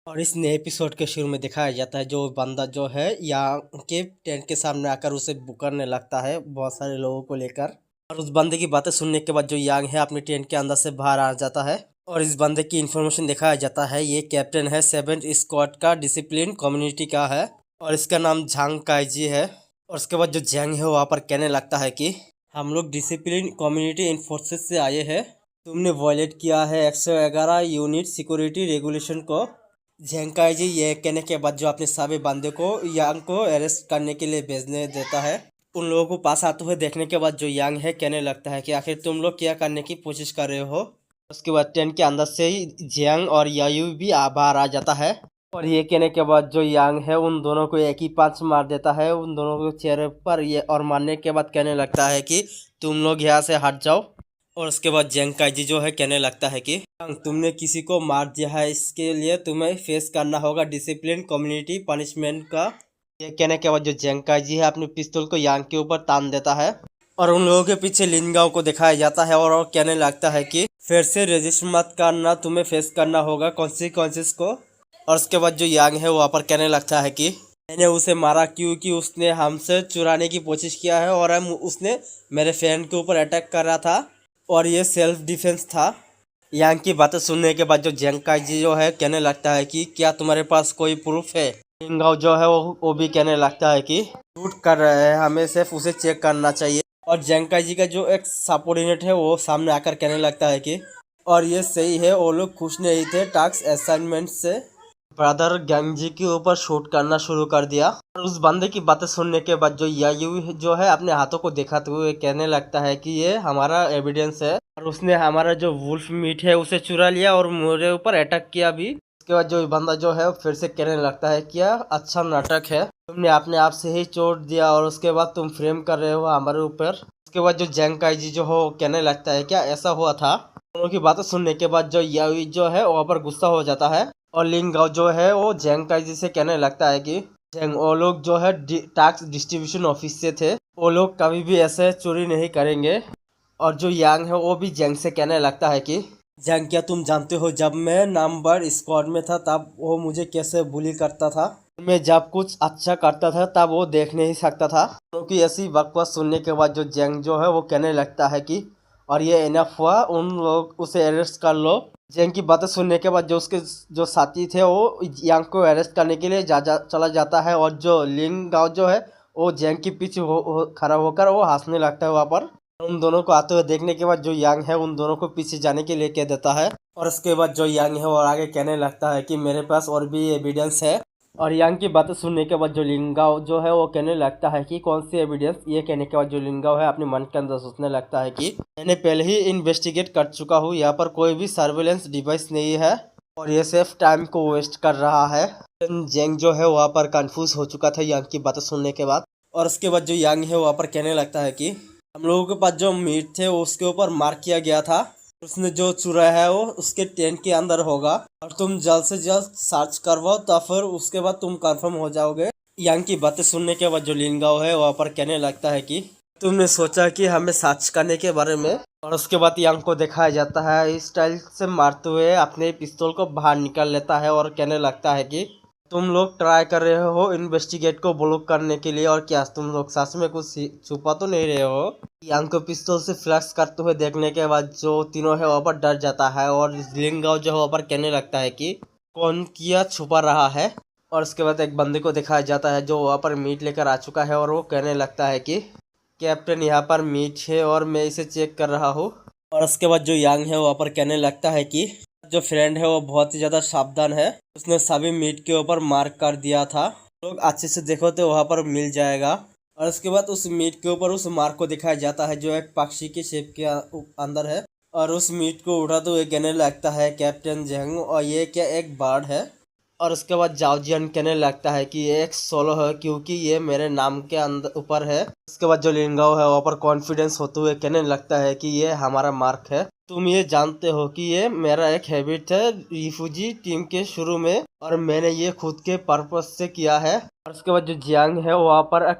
और इस नए एपिसोड के शुरू में दिखाया जाता है जो बंदा जो है यहाँ के टेंट के सामने आकर उसे पुकारने लगता है बहुत सारे लोगों को लेकर। और उस बंदे की बातें सुनने के बाद जो यांग है अपने टेंट के अंदर से बाहर आ जाता है। और इस बंदे की इन्फॉर्मेशन दिखाया जाता है ये कैप्टन है 7th स्क्वाड का डिसिप्लिन कम्युनिटी का है और इसका नाम झांग काइजी है। और उसके बाद जो जैंग है वहाँ पर कहने लगता है कि हम लोग डिसिप्लिन कम्युनिटी इन्फोर्सेस से आए हैं, तुमने वॉयलेट किया है 111 यूनिट सिक्योरिटी रेगुलेशन को। झेंकाई जी ये कहने के बाद जो अपने सभी बंदे को यांग को अरेस्ट करने के लिए भेजने देता है। उन लोगों को पास आते हुए देखने के बाद जो यांग है कहने लगता है कि आखिर तुम लोग क्या करने की कोशिश कर रहे हो। उसके बाद टेंट के अंदर से ही जियांग और यायू भी बाहर आ जाता है। और ये कहने के बाद जो यांग है उन दोनों को एक ही पंच मार देता है उन दोनों के चेहरे पर। ये और मारने के बाद कहने लगता है कि तुम लोग यहाँ से हट जाओ। और उसके बाद जेंग काइजी जो है कहने लगता है कि तुमने किसी को मार दिया है, इसके लिए तुम्हें फेस करना होगा डिसिप्लिन कम्युनिटी पनिशमेंट का। ये कहने के बाद जो जेंग काइजी है अपने पिस्तौल को यांग के ऊपर तान देता है। और उन लोगों के पीछे लिनगाओ को दिखाया जाता है और कहने लगता है कि फिर से रजिस्टर मत करना, तुम्हें फेस करना होगा कॉन्सिक्वेंसेस को। और उसके बाद जो यांग है वहाँ पर कहने लगता है कि मैंने उसे मारा क्योंकि उसने हमसे चुराने की कोशिश किया है और उसने मेरे फ्रेंड के ऊपर अटैक कर रहा था और ये सेल्फ डिफेंस था। यांग की बातें सुनने के बाद जो जेंग काइजी जो है कहने लगता है कि क्या तुम्हारे पास कोई प्रूफ है। लिंगाओ जो है वो भी कहने लगता है कि शूट कर रहे हैं, हमें सिर्फ उसे चेक करना चाहिए। और जेंग काइजी का जो एक सबऑर्डिनेट है वो सामने आकर कहने लगता है कि और ये सही है, वो लोग खुश नहीं थे टास्क असाइनमेंट से। ब्रदर गैंगजी के ऊपर शूट करना शुरू कर दिया। और उस बंदे की बातें सुनने के बाद जो यायू जो है अपने हाथों को दिखाते हुए कहने लगता है कि ये हमारा एविडेंस है और उसने हमारा जो वुल्फ मीट है उसे चुरा लिया और मेरे ऊपर अटैक किया भी। उसके बाद जो बंदा जो है फिर से कहने लगता है क्या अच्छा नाटक है, तुमने अपने आप से ही चोट दिया और उसके बाद तुम फ्रेम कर रहे हो हमारे ऊपर। उसके बाद जो जेंग काइजी जो हो कहने लगता है क्या ऐसा हुआ था। दोनों की बातें सुनने के बाद जो यायू जो है वहाँ पर गुस्सा हो जाता है और लिंगाओ जो है वो जेंग काइजी से कहने लगता है कि जेंग वो लोग जो है टैक्स डिस्ट्रीब्यूशन ऑफिस से थे, वो लोग कभी भी ऐसे चोरी नहीं करेंगे। और जो यांग है वो भी जेंग से कहने लगता है कि जेंग क्या तुम जानते हो जब मैं नंबर स्क्वाड में था तब वो मुझे कैसे बुली करता था, मैं जब कुछ अच्छा करता था तब वो देख नहीं सकता था। क्योंकि ऐसी बकवास सुनने के बाद जो जेंग जो है वो कहने लगता है कि और ये इनफ हुआ, उन लोग उसे अरेस्ट कर लो। जेंग की बातें सुनने के बाद जो उसके जो साथी थे वो यांग को अरेस्ट करने के लिए चला जाता है और जो लिंग गाओ जो है वो जेंग के पीछे खड़ा होकर वो हंसने लगता है वहाँ पर। उन दोनों को आते हुए देखने के बाद जो यांग है उन दोनों को पीछे जाने के लिए कह देता है। और उसके बाद जो यांग है वो आगे कहने लगता है कि मेरे पास और भी एविडेंस है। और यांग की बातें सुनने के बाद जो लिंगाओ जो है वो कहने लगता है कि कौन सी एविडेंस। ये कहने के बाद जो लिंगाओ है अपने मन के अंदर सोचने लगता है कि मैंने पहले ही इन्वेस्टिगेट कर चुका हूँ, यहाँ पर कोई भी सर्वेलेंस डिवाइस नहीं है और ये सिर्फ टाइम को वेस्ट कर रहा है। जेंग जो है वहाँ पर कंफ्यूज हो चुका था यांग की बातें सुनने के बाद। और उसके बाद जो यांग है वहाँ पर कहने लगता है कि हम लोगों के पास जो मीट थे उसके ऊपर मार्क किया गया था, उसने जो चुराया है वो उसके टेंट के अंदर होगा और तुम जल्द से जल्द सर्च करवाओ तो फिर उसके बाद तुम कंफर्म हो जाओगे। यांग की बातें सुनने के बाद जो लिनगाओ है वहाँ पर कहने लगता है कि तुमने सोचा कि हमें सर्च करने के बारे में। और उसके बाद यांग को दिखाया जाता है इस स्टाइल से मारते हुए अपने पिस्तौल को बाहर निकाल लेता है और कहने लगता है कि तुम लोग ट्राई कर रहे हो इन्वेस्टिगेट को ब्लॉक करने के लिए और क्या तुम लोग सच में कुछ छुपा तो नहीं रहे हो। यांग को पिस्तौल से फ्लैश करते हुए देखने के बाद जो तीनों है वहाँ पर डर जाता है और लिंगाओ जो है वहाँ पर कहने लगता है कि कौन किया छुपा रहा है। और उसके बाद एक बंदे को दिखाया जाता है जो वहाँ पर मीट लेकर आ चुका है और वो कहने लगता है कि कैप्टन यहाँ पर मीट है और मैं इसे चेक कर रहा हूँ। और उसके बाद जो यांग है वहाँ पर कहने लगता है कि जो फ्रेंड है वो बहुत ही ज़्यादा सावधान है, उसने सभी मीट के ऊपर मार्क कर दिया था, लोग अच्छे से देखो तो वहाँ पर मिल जाएगा। और उसके बाद उस मीट के ऊपर उस मार्क को दिखाया जाता है जो एक पक्षी के शेप के अंदर है। और उस मीट को उठाते हुए कहने लगता है कैप्टन जेंग और ये क्या एक बर्ड है। और उसके बाद जाओजियन कहने लगता है कि ये एक सोलो है क्योंकि ये मेरे नाम के अंदर ऊपर है। उसके बाद जो लिंगाओ है वहाँ पर कॉन्फिडेंस होते हुए कहने लगता है कि ये हमारा मार्क है, तुम ये जानते हो कि ये मेरा एक हैबिट है रिफ्यूजी टीम के शुरू में और मैंने ये खुद के पर्पस से किया है। और उसके बाद जो जियांग है वहाँ पर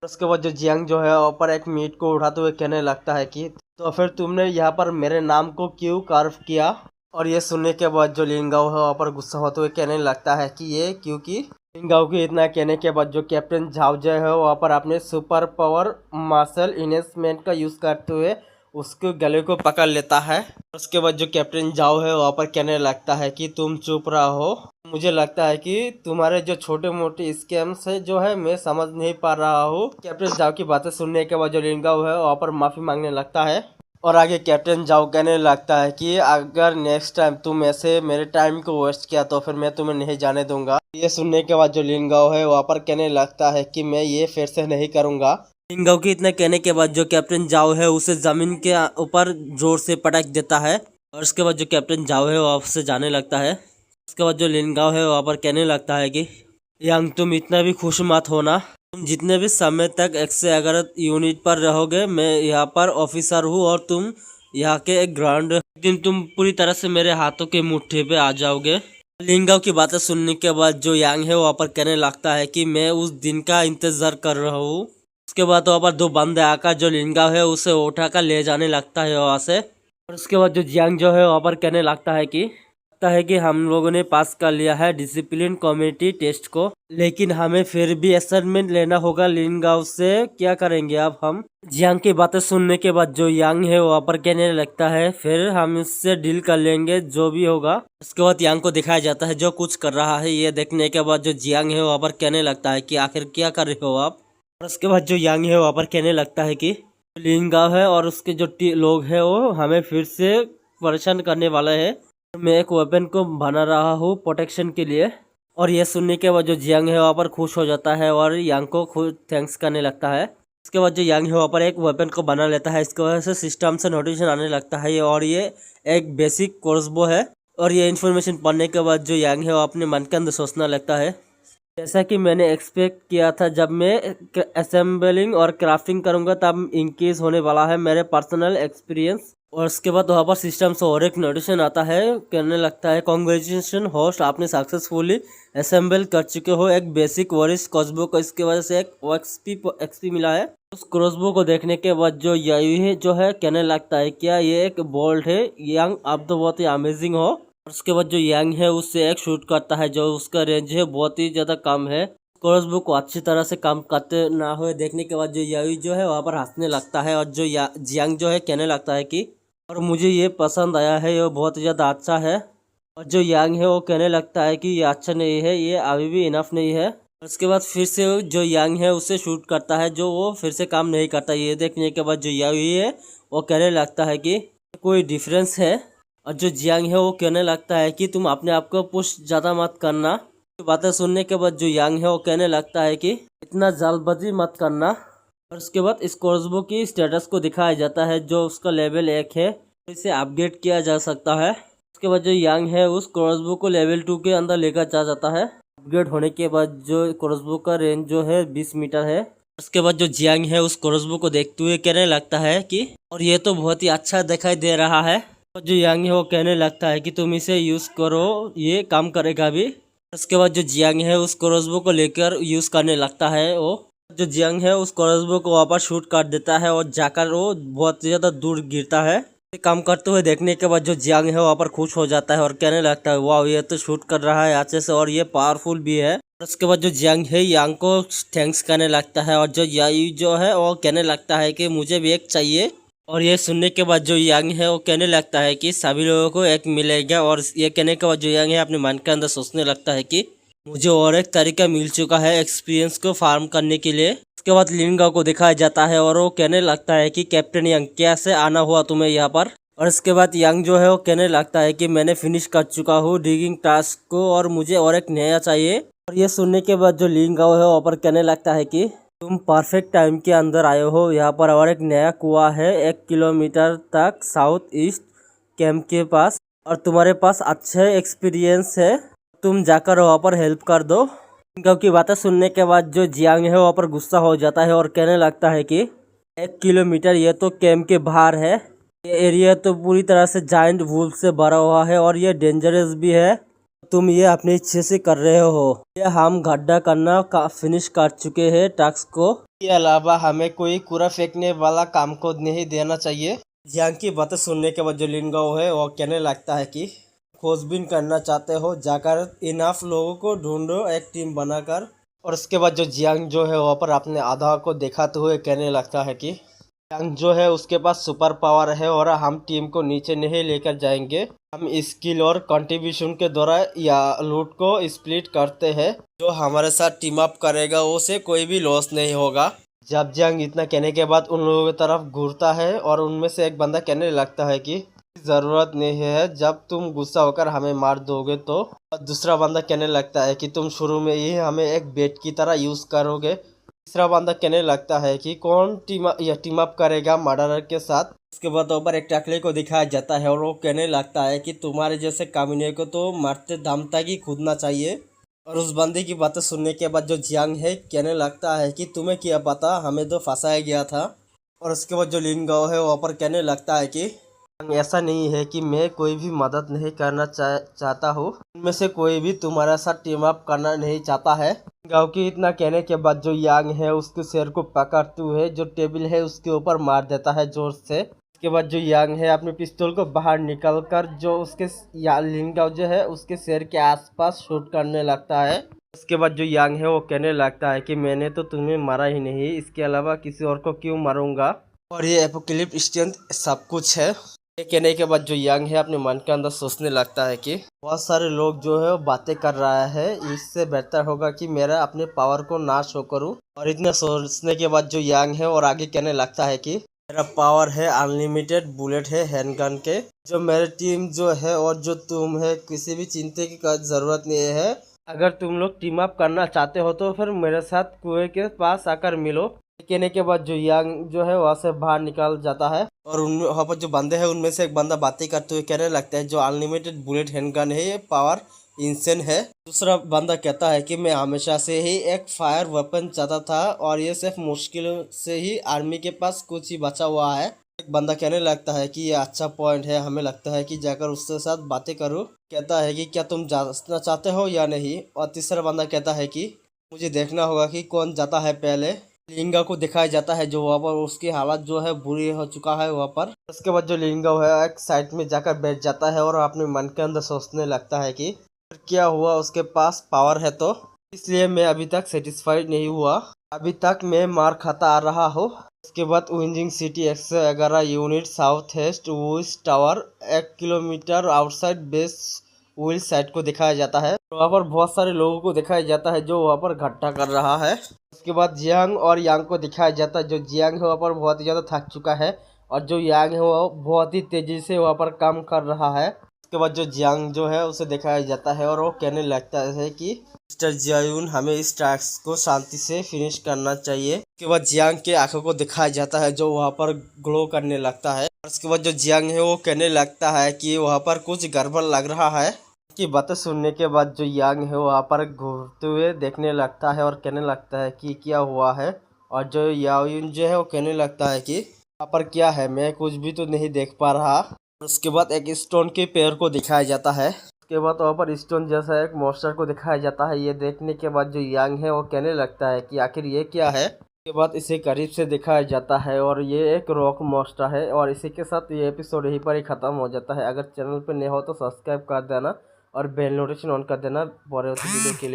उसके बाद जो जियांग जो है वहाँ पर एक मीट को उठाते हुए कहने लगता है कि तो फिर तुमने यहाँ पर मेरे नाम को क्यों कार्व किया। और ये सुनने के बाद जो लिंगाओ है वहाँ पर गुस्सा होते हुए कहने लगता है कि ये क्योंकि लिंगाओ के इतना कहने के बाद जो कैप्टन झाओजे है वहाँ पर अपने सुपर पावर मार्शल इन्हेंसमेंट का यूज़ करते हुए उसके गले को पकड़ लेता है। उसके बाद जो कैप्टन जाओ है वहाँ पर कहने लगता है कि तुम चुप रहो, मुझे लगता है कि तुम्हारे जो छोटे मोटे स्कैम्स है जो है मैं समझ नहीं पा रहा हूँ। कैप्टन जाओ की बातें सुनने के बाद जो लिंगाओ है वहाँ पर माफ़ी मांगने लगता है और आगे कैप्टन जाओ कहने लगता है कि अगर नेक्स्ट टाइम तुम ऐसे मेरे टाइम को वेस्ट किया तो फिर मैं तुम्हें नहीं जाने दूंगा। ये सुनने के बाद जो लिंगाओ है वहाँ पर कहने लगता है कि मैं ये फिर से नहीं करूंगा। लिंगाओ के इतना कहने के बाद जो कैप्टन जाओ है उसे जमीन के ऊपर जोर से पटक देता है और उसके बाद जो कैप्टन जाओ है वहाँ से जाने लगता है। उसके बाद जो लिंगाओ है वहाँ पर कहने लगता है कि यांग तुम इतना भी खुश मत होना, तुम जितने भी समय तक 111 यूनिट पर रहोगे मैं यहाँ पर ऑफिसर हूँ और तुम यहाँ के एक ग्रांड एक दिन तुम पूरी तरह से मेरे हाथों के मुट्ठी पे आ जाओगे। लिंगाओ की बातें सुनने के बाद जो यांग है वहाँ पर कहने लगता है कि मैं उस दिन का इंतजार कर रहा हूँ। उसके बाद वहाँ पर दो बंदे आकर जो लिंगाओ है उसे उठाकर ले जाने लगता है वहाँ से और उसके बाद जो जियांग जो है वहाँ पर कहने लगता है कि हम लोगों ने पास कर लिया है डिसिप्लिन कमेटी टेस्ट को, लेकिन हमें फिर भी असाइनमेंट लेना होगा लिंगाओ से, क्या करेंगे अब हम। जियांग की बातें सुनने के बाद जो यांग है वहाँ पर कहने लगता है फिर हम इससे डील कर लेंगे जो भी होगा। उसके बाद यांग को दिखाया जाता है जो कुछ कर रहा है। ये देखने के बाद जो जियांग है वहाँ पर कहने लगता है कि आखिर क्या कर रहे हो आप। और उसके बाद जो यांग है वहाँ पर कहने लगता है कि लिंगाओ है और उसके जो लोग हैं वो हमें फिर से परेशान करने वाला है, मैं एक वेपन को बना रहा हूँ प्रोटेक्शन के लिए। और ये सुनने के बाद जो जियांग है वहाँ पर खुश हो जाता है और यांग को खुद थैंक्स करने लगता है। उसके बाद जो यांग है वहाँ पर एक वेपन को बना लेता है, इसकी वजह से सिस्टम से नोटिफिकेशन आने लगता है और ये एक बेसिक क्रॉसबो है। और ये इन्फॉर्मेशन पढ़ने के बाद जो यांग है वो अपने मन के अंदर सोचने लगता है जैसा कि मैंने एक्सपेक्ट किया था, जब मैं असेंबलिंग और क्राफ्टिंग करूँगा तब इंक्रीज होने वाला है मेरे पर्सनल एक्सपीरियंस। और उसके बाद वहाँ पर सिस्टम से और एक नोटिफिकेशन आता है, कहने लगता है कॉन्ग्रेचुलेशन होस्ट, आपने सक्सेसफुली असेंबल कर चुके हो एक बेसिक वॉरिस क्रॉसबो को, इसके वजह से एक एक्सपी मिला है। उस क्रॉसबो को देखने के बाद जो यायू है जो है कहने लगता है क्या ये एक बोल्ट है, यंग आप तो बहुत ही अमेजिंग हो। और उसके बाद जो यांग है उससे एक शूट करता है जो उसका रेंज है बहुत ही ज़्यादा कम है। क्रॉसबो को अच्छी तरह से काम करते ना हुए देखने के बाद जो यायू जो है वहाँ पर हंसने लगता है और जो जियांग जो है कहने लगता है कि और मुझे ये पसंद आया है, ये बहुत ज़्यादा अच्छा है। और जो यांग है वो कहने लगता है कि ये अच्छा नहीं है, ये अभी भी इनफ नहीं है। उसके बाद फिर से जो यांग है उससे शूट करता है जो वो फिर से काम नहीं करता। ये देखने के बाद जो यायू है वो कहने लगता है कि कोई डिफरेंस है। और जो जियांग है वो कहने लगता है कि तुम अपने आप को पुश ज़्यादा मत करना। तो बातें सुनने के बाद जो यांग है वो कहने लगता है कि इतना जल्दबाजी मत करना। और उसके बाद इस क्रॉसबो की स्टेटस को दिखाया जाता है जो उसका लेवल 1 है, इसे अपग्रेड किया जा सकता है। उसके बाद जो यांग है उस क्रॉसबो को लेवल 2 के अंदर लेकर जा जाता है। अपग्रेड होने के बाद जो क्रॉसबो का रेंज जो है 20 मीटर है। उसके बाद जो जियांग है उस क्रॉसबो को देखते हुए कहने लगता है कि और ये तो बहुत ही अच्छा दिखाई दे रहा है। और जो यांग है वो कहने लगता है कि तुम इसे यूज़ करो, ये काम करेगा भी। उसके बाद जो जियांग है उस क्रॉसबो को लेकर यूज़ करने लगता है। वो जो जियांग है उस क्रॉसबो को वापस शूट कर देता है और जाकर वो बहुत ज़्यादा दूर गिरता है। काम करते हुए देखने के बाद जो जियांग है वहाँ पर खुश हो जाता है और कहने लगता है वाह ये तो शूट कर रहा है अच्छे से और ये पावरफुल भी है। उसके बाद जो जियांग है यांग को थैंक्स करने लगता है और जो यायू जो है वो कहने लगता है कि मुझे भी एक चाहिए। और ये सुनने के बाद जो यांग है वो कहने लगता है कि सभी लोगों को एक मिलेगा। और ये कहने के बाद जो यांग है अपने मन के अंदर सोचने लगता है कि मुझे और एक तरीका मिल चुका है एक्सपीरियंस को फार्म करने के लिए। उसके बाद लिंगाओ को दिखाया जाता है और वो कहने लगता है कि कैप्टन यांग कैसे आना हुआ तुम्हें यहाँ पर। और इसके बाद यांग जो है वो कहने लगता है कि मैंने फिनिश कर चुका हूँ डिगिंग टास्क को और मुझे और एक नया चाहिए। और ये सुनने के बाद जो लिंगाओ है वहाँ पर कहने लगता है कि तुम परफेक्ट टाइम के अंदर आए हो, यहाँ पर और एक नया कुआं है 1 किलोमीटर तक साउथ ईस्ट कैंप के पास और तुम्हारे पास अच्छे एक्सपीरियंस है, तुम जाकर वहाँ पर हेल्प कर दो। क्योंकि बातें सुनने के बाद जो जियांग है वहाँ पर गुस्सा हो जाता है और कहने लगता है कि 1 किलोमीटर ये तो कैंप के बाहर है, ये एरिया तो पूरी तरह से जायंट वुल्फ से भरा हुआ है और ये डेंजरस भी है, तुम ये अपनी इच्छे से कर रहे हो। ये हम गड्ढा करना फिनिश कर चुके हैं टास्क को, के अलावा हमें कोई कूड़ा फेंकने वाला काम को नहीं देना चाहिए। जियांग की बातें सुनने के बाद जो लिंगाओ है वो कहने लगता है कि खोजबीन करना चाहते हो जाकर इनाफ लोगों को ढूंढो एक टीम बनाकर। और उसके बाद जो जियांग जो है वहाँ पर अपने आधा को दिखाते हुए कहने लगता है कि जियांग जो है उसके पास सुपर पावर है और हम टीम को नीचे नहीं लेकर जाएंगे। हम स्किल और कंट्रीब्यूशन के द्वारा या लूट को स्प्लिट करते हैं। जो हमारे साथ टीम अप करेगा उसे कोई भी लॉस नहीं होगा। जब जियांग इतना कहने के बाद उन लोगों की तरफ घूरता है और उनमें से एक बंदा कहने लगता है कि जरूरत नहीं है, जब तुम गुस्सा होकर हमें मार दोगे तो। और दूसरा बंदा कहने लगता है कि तुम शुरू में ही हमें एक बेट की तरह यूज करोगे। तीसरा बंदा कहने लगता है कि कौन टीम अप करेगा मर्डरर के साथ। उसके बाद ऊपर एक टकले को दिखाया जाता है और वो कहने लगता है कि तुम्हारे जैसे कामिने को तो मरते दम तक ही कूदना चाहिए। और उस बंदे की बातें सुनने के बाद जो जियांग है कहने लगता है कि तुम्हें क्या पता, हमें तो फंसाया गया था। और उसके बाद जो लिन गाओ है वहाँ पर कहने लगता है कि ऐसा नहीं है कि मैं कोई भी मदद नहीं करना चाहता हूँ, उनमें से कोई भी तुम्हारे साथ टीम अप करना नहीं चाहता है। गाँव की इतना कहने के बाद जो यांग है उसके सिर को पकड़ते हुए जो टेबल है उसके ऊपर मार देता है जोर से। उसके बाद जो यांग है अपने पिस्तौल को बाहर निकल कर जो उसके लिंगाओ जो है उसके सिर के आसपास शूट करने लगता है। उसके बाद जो यांग है वो कहने लगता है कि मैंने तो तुम्हें मारा ही नहीं, इसके अलावा किसी और को क्यों मारूंगा। और ये एपोकलिप्स स्ट्रेंथ सब कुछ है। ये कहने के बाद जो यांग है अपने मन के अंदर सोचने लगता है कि बहुत सारे लोग जो है वो बातें कर रहा है, इससे बेहतर होगा कि मेरा अपने पावर को ना शो करूं। और इतने सोचने के बाद जो यांग है और आगे कहने लगता है कि मेरा पावर है अनलिमिटेड बुलेट है हैंडगन के। जो मेरी टीम जो है और जो तुम है किसी भी चिंता की जरूरत नहीं है। अगर तुम लोग टीम अप करना चाहते हो तो फिर मेरे साथ कुएं के पास आकर मिलो। कहने के बाद जो यांग जो है वहाँ से बाहर निकल जाता है और उन वहाँ पर जो बंदे हैं उनमें से एक बंदा बातें करते हुए कहने लगता है जो अनलिमिटेड बुलेट हैंडगन है ये पावर इंसेन है। दूसरा बंदा कहता है कि मैं हमेशा से ही एक फायर वेपन चाहता था और ये सिर्फ मुश्किल से ही आर्मी के पास कुछ ही बचा हुआ है। एक बंदा कहने लगता है कि ये अच्छा पॉइंट है, हमें लगता है कि जाकर उसके साथ बातें करूँ। कहता है कि क्या तुम जाना चाहते हो या नहीं। और तीसरा बंदा कहता है कि मुझे देखना होगा कि कौन जाता है पहले। लिंगा को दिखाया जाता है जो वहाँ पर उसकी हालत जो है बुरी हो चुका है वहाँ पर। उसके बाद जो लिंगा है एक साइड में जाकर बैठ जाता है और अपने मन के अंदर सोचने लगता है कि क्या हुआ, उसके पास पावर है तो इसलिए मैं अभी तक सेटिस्फाइड नहीं हुआ, अभी तक मैं मार खाता आ रहा हूँ। उसके बाद विंजिंग सिटी 111 यूनिट साउथ वेस्ट वुइस tower 1 kilometre outside base wheel site को दिखाया जाता है। वहाँ पर बहुत सारे लोगों को दिखाया जाता है जो वहाँ पर इकट्ठा कर रहा है। उसके बाद जियांग और यांग को दिखाया जाता है। जो जियांग है वहाँ पर बहुत ही ज़्यादा थक चुका है और जो यांग है वो बहुत ही तेज़ी से वहाँ पर काम कर रहा है। उसके बाद जो जियांग जो है उसे दिखाया जाता है और वो कहने लगता है कि मिस्टर जियायून हमें इस टास्क को शांति से फिनिश करना चाहिए। उसके बाद जियांग के आंखों को दिखाया जाता है जो वहाँ पर ग्लो करने लगता है। उसके बाद जो जियांग है वो कहने लगता है कि वहाँ पर कुछ गड़बड़ लग रहा है। की बातें सुनने के बाद जो यांग है वहाँ पर घूरते हुए देखने लगता है और कहने लगता है कि क्या हुआ है। और जो याओयुन जो है वो कहने लगता है कि वहाँ पर क्या है, मैं कुछ भी तो नहीं देख पा रहा। उसके बाद एक स्टोन के पेड़ को दिखाया जाता है। उसके बाद वहाँ पर स्टोन जैसा एक मॉन्स्टर को दिखाया जाता है। ये देखने के बाद जो यांग है वो कहने लगता है कि आखिर ये क्या है। उसके बाद इसे करीब से दिखाया जाता है और ये एक रॉक मॉन्स्टर है। और इसी के साथ ये एपिसोड यहीं पर ही ख़त्म हो जाता है। अगर चैनल पर नए हो तो सब्सक्राइब कर देना और बेल नोटिफिकेशन ऑन कर देना वीडियो के लिए।